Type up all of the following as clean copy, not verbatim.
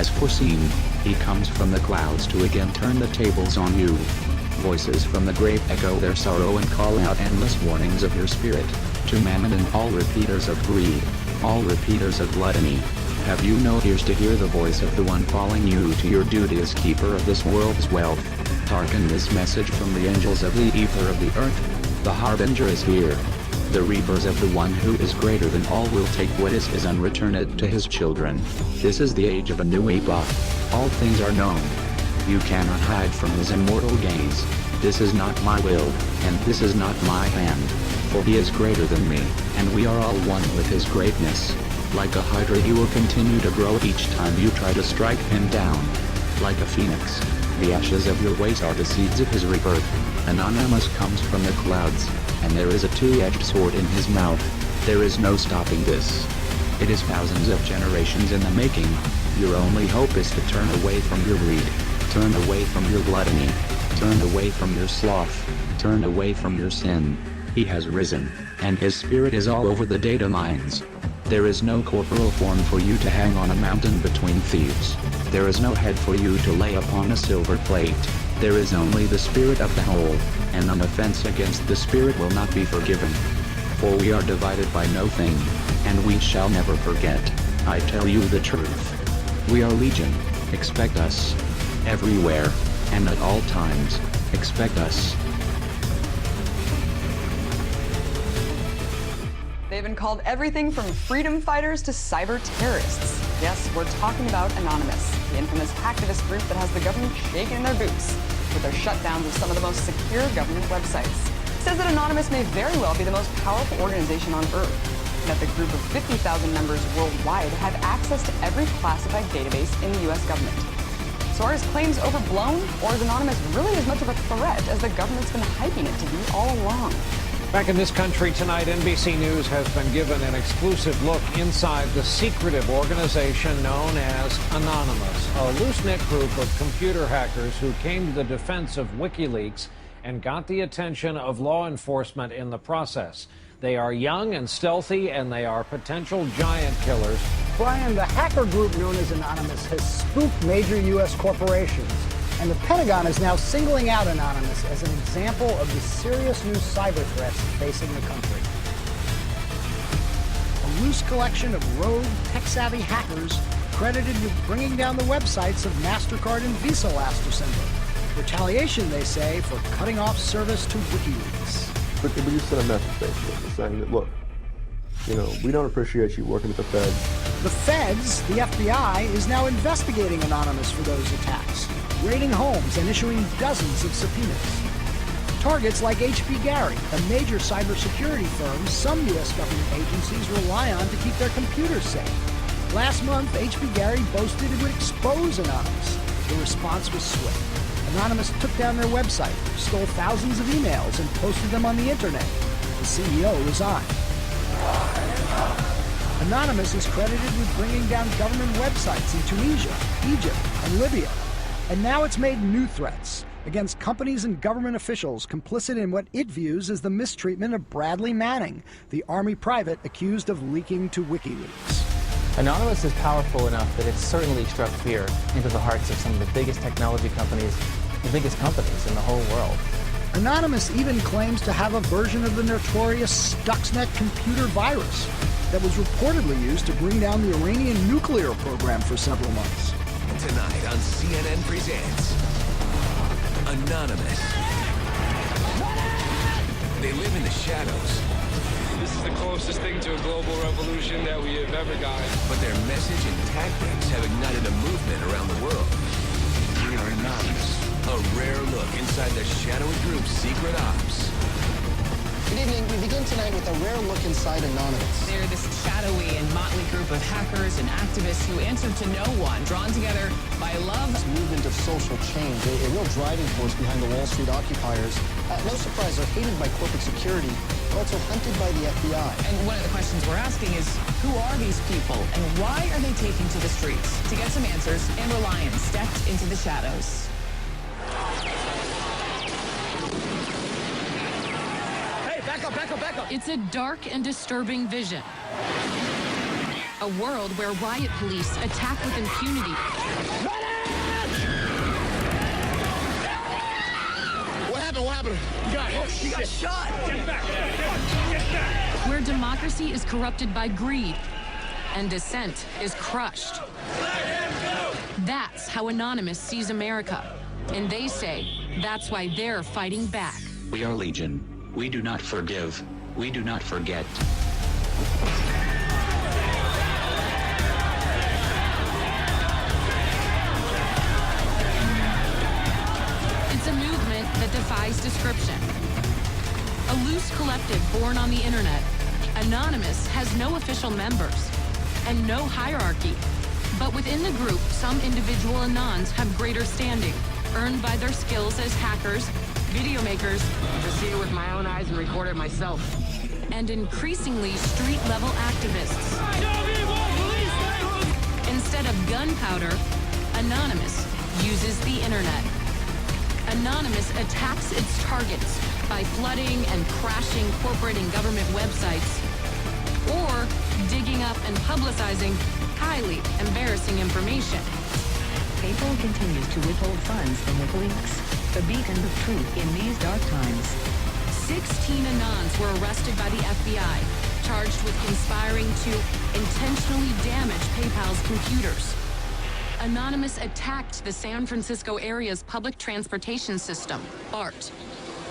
has foreseen. He comes from the clouds to again turn the tables on you. Voices from the grave echo their sorrow and call out endless warnings of your spirit. To mammon and all repeaters of greed, all repeaters of gluttony. Have you no ears to hear the voice of the one calling you to your duty as keeper of this world's wealth? Hearken this message from the angels of the ether of the earth. The harbinger is here. The reapers of the one who is greater than all will take what is his and return it to his children. This is the age of a new epoch. All things are known. You cannot hide from his immortal gaze. This is not my will, and this is not my hand. For he is greater than me, and we are all one with his greatness. Like a hydra he will continue to grow each time you try to strike him down. Like a phoenix, the ashes of your ways are the seeds of his rebirth. Anonymous comes from the clouds, and there is a two-edged sword in his mouth. There is no stopping this. It is thousands of generations in the making. Your only hope is to turn away from your greed. Turn away from your gluttony. Turn away from your sloth. Turn away from your sin. He has risen, and his spirit is all over the data mines. There is no corporal form for you to hang on a mountain between thieves. There is no head for you to lay upon a silver plate. There is only the spirit of the whole, and an offense against the spirit will not be forgiven. For we are divided by no thing, and we shall never forget. I tell you the truth. We are legion. Expect us. Everywhere, and at all times, expect us. They've been called everything from freedom fighters to cyber terrorists. Yes, we're talking about Anonymous, the infamous hacktivist group that has the government shaking in their boots with their shutdowns of some of the most secure government websites. It says that Anonymous may very well be the most powerful organization on Earth, and that the group of 50,000 members worldwide have access to every classified database in the US government. So are his claims overblown, or is Anonymous really as much of a threat as the government's been hyping it to be all along? Back in this country tonight, NBC News has been given an exclusive look inside the secretive organization known as Anonymous, a loose-knit group of computer hackers who came to the defense of WikiLeaks and got the attention of law enforcement in the process. They are young and stealthy, and they are potential giant killers. Brian, the hacker group known as Anonymous has spooked major U.S. corporations. And the Pentagon is now singling out Anonymous as an example of the serious new cyber threats facing the country. A loose collection of rogue, tech-savvy hackers credited with bringing down the websites of MasterCard and Visa last December. Retaliation, they say, for cutting off service to WikiLeaks. But you sent a message, basically, saying that, look, we don't appreciate you working with the Feds. The Feds, the FBI, is now investigating Anonymous for those attacks, raiding homes and issuing dozens of subpoenas. Targets like H.B. Gary, a major cybersecurity firm some U.S. government agencies rely on to keep their computers safe. Last month, H.B. Gary boasted it would expose Anonymous. The response was swift. Anonymous took down their website, stole thousands of emails, and posted them on the internet. The CEO resigned. Anonymous is credited with bringing down government websites in Tunisia, Egypt, and Libya. And now it's made new threats against companies and government officials complicit in what it views as the mistreatment of Bradley Manning, the Army private accused of leaking to WikiLeaks. Anonymous is powerful enough that it's certainly struck fear into the hearts of some of the biggest technology companies, the biggest companies in the whole world. Anonymous even claims to have a version of the notorious Stuxnet computer virus that was reportedly used to bring down the Iranian nuclear program for several months. Tonight on CNN Presents Anonymous. They live in the shadows. This is the closest thing to a global revolution that we have ever gotten. But their message and tactics have ignited a movement around the world. We are Anonymous. A rare look inside the shadowy group's secret ops. Good evening. We begin tonight with a rare look inside Anonymous. They're this shadowy and motley group of hackers and activists who answer to no one, drawn together by love. This movement of social change, a real driving force behind the Wall Street occupiers. No surprise, they're hated by corporate security, but also hunted by the FBI. And one of the questions we're asking is, who are these people and why are they taking to the streets? To get some answers, Amber Lyons stepped into the shadows. Back up. It's a dark and disturbing vision. A world where riot police attack with impunity. What happened? You got shot. Get back. Where democracy is corrupted by greed and dissent is crushed. That's how Anonymous sees America. And they say that's why they're fighting back. We are Legion. We do not forgive. We do not forget. It's a movement that defies description. A loose collective born on the internet, Anonymous has no official members and no hierarchy. But within the group, some individual Anons have greater standing, earned by their skills as hackers, video makers, to see it with my own eyes and record it myself, and increasingly street-level activists. Instead of gunpowder, Anonymous uses the internet. Anonymous attacks its targets by flooding and crashing corporate and government websites, or digging up and publicizing highly embarrassing information. PayPal continues to withhold funds from WikiLeaks, the beacon of truth in these dark times. 16 Anons were arrested by the FBI, charged with conspiring to intentionally damage PayPal's computers. Anonymous attacked the San Francisco area's public transportation system, BART.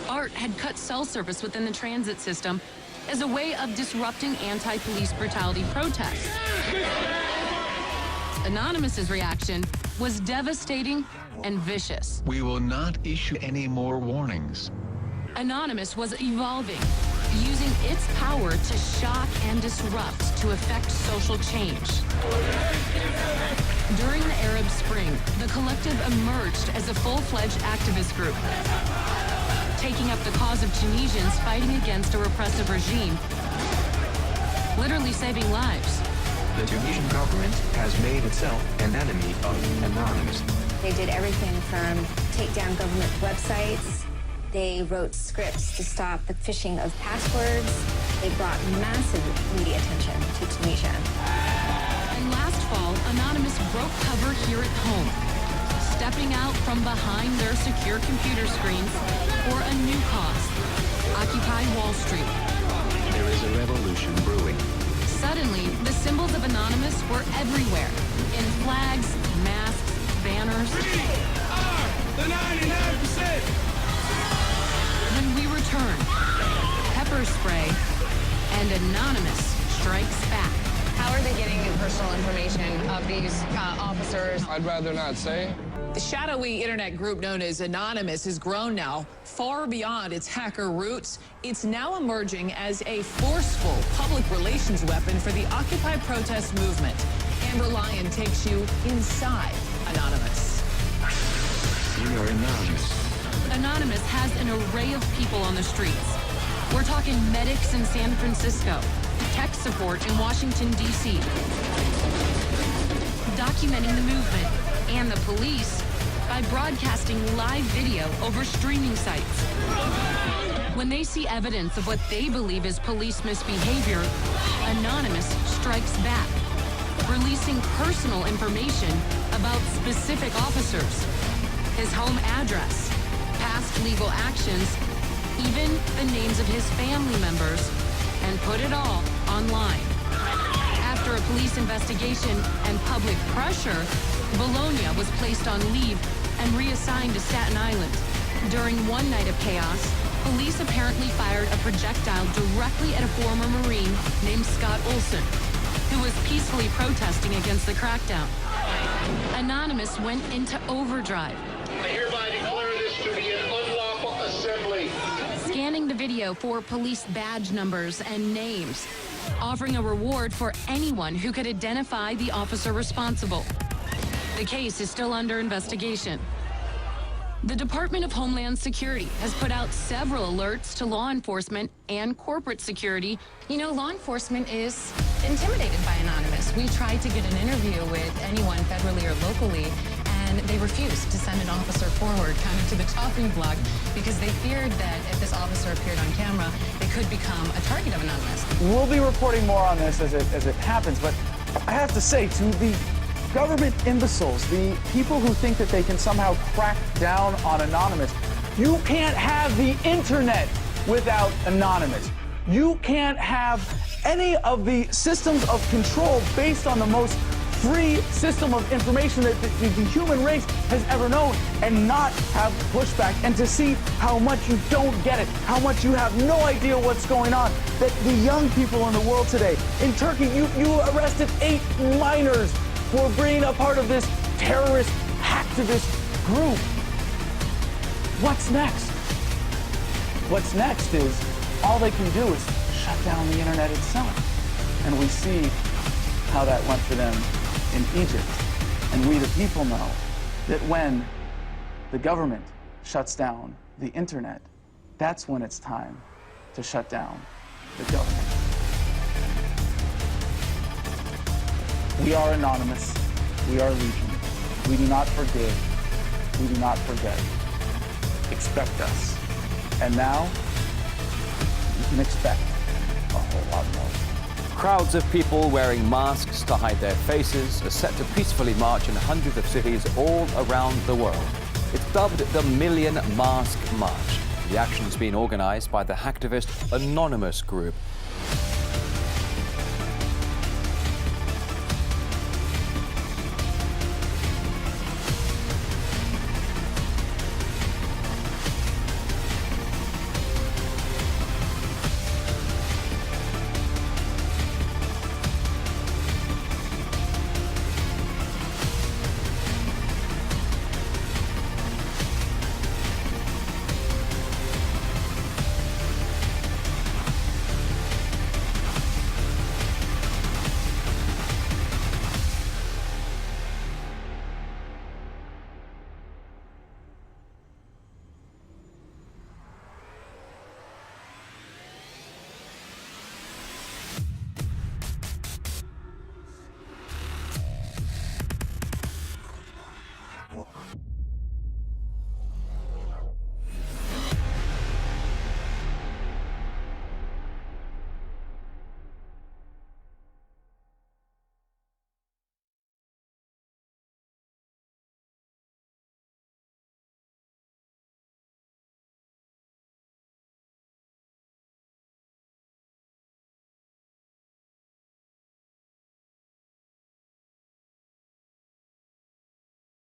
BART had cut cell service within the transit system as a way of disrupting anti-police brutality protests. Anonymous's reaction was devastating and vicious. We will not issue any more warnings. Anonymous was evolving, using its power to shock and disrupt to effect social change. During the Arab Spring, the collective emerged as a full-fledged activist group, taking up the cause of Tunisians fighting against a repressive regime, literally saving lives. The Tunisian government has made itself an enemy of Anonymous. They did everything from take down government websites. They wrote scripts to stop the phishing of passwords. They brought massive media attention to Tunisia. And last fall, Anonymous broke cover here at home, stepping out from behind their secure computer screens for a new cause, Occupy Wall Street. There is a revolution brewing. Suddenly, the symbols of Anonymous were everywhere, in flags, masks, banners. We are the 99%! When we return, pepper spray, and Anonymous strikes back. How are they getting personal information of these officers? I'd rather not say. The shadowy internet group known as Anonymous has grown now far beyond its hacker roots. It's now emerging as a forceful public relations weapon for the Occupy protest movement. Amber Lyon takes you inside Anonymous. We are Anonymous. Anonymous has an array of people on the streets. We're talking medics in San Francisco, tech support in Washington, D.C., documenting the movement, and the police by broadcasting live video over streaming sites. When they see evidence of what they believe is police misbehavior, Anonymous strikes back, releasing personal information about specific officers, his home address, past legal actions, even the names of his family members, and put it all online. After a police investigation and public pressure, Bologna was placed on leave and reassigned to Staten Island. During one night of chaos, police apparently fired a projectile directly at a former Marine named Scott Olson, who was peacefully protesting against the crackdown. Anonymous went into overdrive. I hereby declare this to be an unlawful assembly. Scanning the video for police badge numbers and names, offering a reward for anyone who could identify the officer responsible. The case is still under investigation. The Department of Homeland Security has put out several alerts to law enforcement and corporate security. You know, law enforcement is intimidated by Anonymous. We tried to get an interview with anyone federally or locally, and they refused to send an officer forward kind of to the chopping block because they feared that if this officer appeared on camera, they could become a target of Anonymous. We'll be reporting more on this as it happens, but I have to say, to the government imbeciles, the people who think that they can somehow crack down on Anonymous, you can't have the internet without Anonymous. You can't have any of the systems of control based on the most free system of information that the human race has ever known and not have pushback, and to see how much you don't get it, how much you have no idea what's going on, that the young people in the world today, in Turkey, you arrested 8 minors for being a part of this terrorist hacktivist group. What's next? What's next is all they can do is shut down the internet itself. And we see how that went for them in Egypt. And we the people know that when the government shuts down the internet, that's when it's time to shut down the government. We are Anonymous. We are Legion. We do not forgive. We do not forget. Expect us. And now, you can expect a whole lot more. Crowds of people wearing masks to hide their faces are set to peacefully march in hundreds of cities all around the world. It's dubbed the Million Mask March. The action's been organized by the hacktivist Anonymous group. What?